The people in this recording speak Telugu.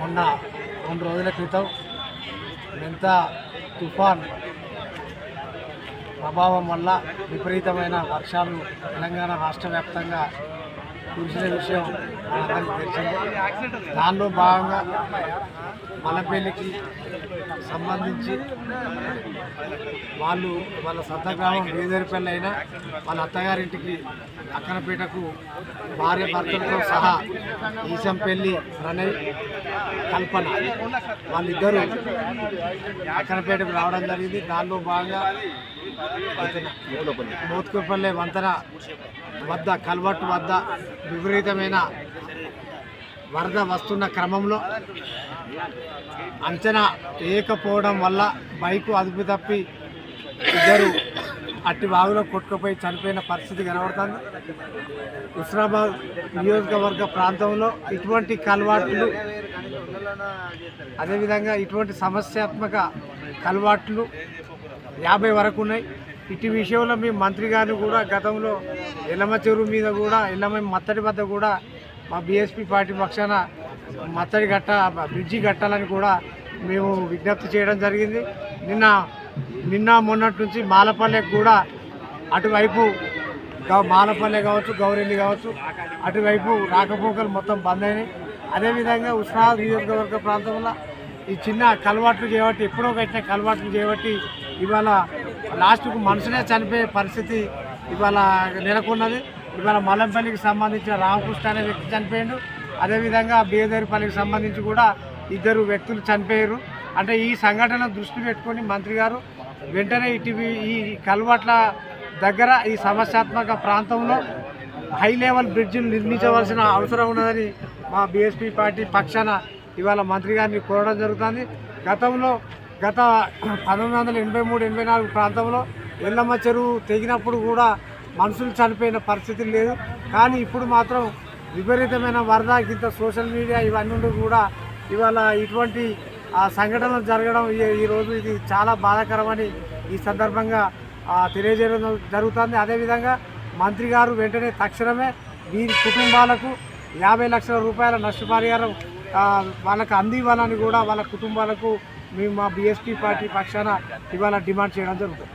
మొన్న 2 రోజుల క్రితం మెంతా తుఫాన్ ప్రభావం వల్ల విపరీతమైన వర్షాలు తెలంగాణ రాష్ట్ర వ్యాప్తంగా కురిసిన విషయం మనందరికీ తెలిసిందే. దానిలో భాగంగా మలపల్లికి సంబంధించి వాళ్ళ సొంత గ్రామం బీదరిపల్లి అయినా వాళ్ళ అత్తగారింటికి అక్కనపేటకు భార్య భర్తలతో సహా ఈశంపల్లి ప్రణయ్ కల్పన వాళ్ళిద్దరూ అక్కనపేటకు రావడం జరిగింది. దానిలో భాగంగా మోత్కూర్పల్లి వంతెన వద్ద కల్వర్టు వద్ద విపరీతమైన వరద వస్తున్న క్రమంలో అంచనా వేయకపోవడం వల్ల బైకు అదుపు తప్పి ఇద్దరు అట్టి వాగులో కొట్టుకుపోయి చనిపోయిన పరిస్థితి కనబడుతుంది. హుస్నాబాద్ నియోజకవర్గ ప్రాంతంలో ఇటువంటి కల్వాట్లు అదేవిధంగా ఇటువంటి సమస్యాత్మక కల్వాట్లు 50 వరకు ఉన్నాయి. ఇటు విషయంలో మేము మంత్రి గారిని కూడా గతంలో ఎల్లమ్మ చెరువు మీద కూడా ఎల్లమ్మ మత్తడి వద్ద కూడా మా బీఎస్పీ పార్టీ పక్షాన మత్తడి బ్రిడ్జి కట్టాలని కూడా మేము విజ్ఞప్తి చేయడం జరిగింది. నిన్న మొన్నటి నుంచి మాలపల్లెకి కూడా అటువైపు మాలపల్లె కావచ్చు, గౌరెల్లి కావచ్చు, అటువైపు రాకపోకలు మొత్తం బంద్ అయినాయి. అదేవిధంగా హుస్నాబాద్ నియోజకవర్గ ప్రాంతంలో ఈ చిన్న కలవాట్లు చేయబట్టి ఎప్పుడో కట్టిన కలవాట్లు చేయబట్టి ఇవాళ లాస్ట్కు మనుషులే చనిపోయే పరిస్థితి ఇవాళ నెలకొన్నది. ఇవాళ మల్లంపల్లికి సంబంధించిన రామకృష్ణ అనే వ్యక్తి చనిపోయాడు. అదేవిధంగా బేదరిపల్లికి సంబంధించి కూడా 2 వ్యక్తులు చనిపోయారు. అంటే ఈ సంఘటన దృష్టి పెట్టుకొని మంత్రి గారు వెంటనే ఈ కల్వర్ట్ల దగ్గర ఈ సమస్యాత్మక ప్రాంతంలో హై లెవెల్ బ్రిడ్జిలు నిర్మించవలసిన అవసరం ఉన్నదని మా బీఎస్పీ పార్టీ పక్షాన ఇవాళ మంత్రి గారిని కోరడం జరుగుతుంది. గత 1983-84 ప్రాంతంలో ఎల్లమ్మ చెరువు తెగినప్పుడు కూడా మనుషులు చనిపోయిన పరిస్థితి లేదు. కానీ ఇప్పుడు మాత్రం విపరీతమైన వరద ఇంత సోషల్ మీడియా ఇవన్నీ కూడా ఇవాళ ఇటువంటి సంఘటనలు జరగడం ఈరోజు ఇది చాలా బాధాకరమని ఈ సందర్భంగా తెలియజేయడం జరుగుతుంది. అదేవిధంగా మంత్రి గారు వెంటనే తక్షణమే వీరి కుటుంబాలకు 50 లక్షల రూపాయల నష్టపరిహారం వాళ్ళకు అందివ్వాలని కూడా వాళ్ళ కుటుంబాలకు మేము మా బీఎస్పీ పార్టీ పక్షాన ఇవాళ డిమాండ్ చేయడం జరుగుతుంది.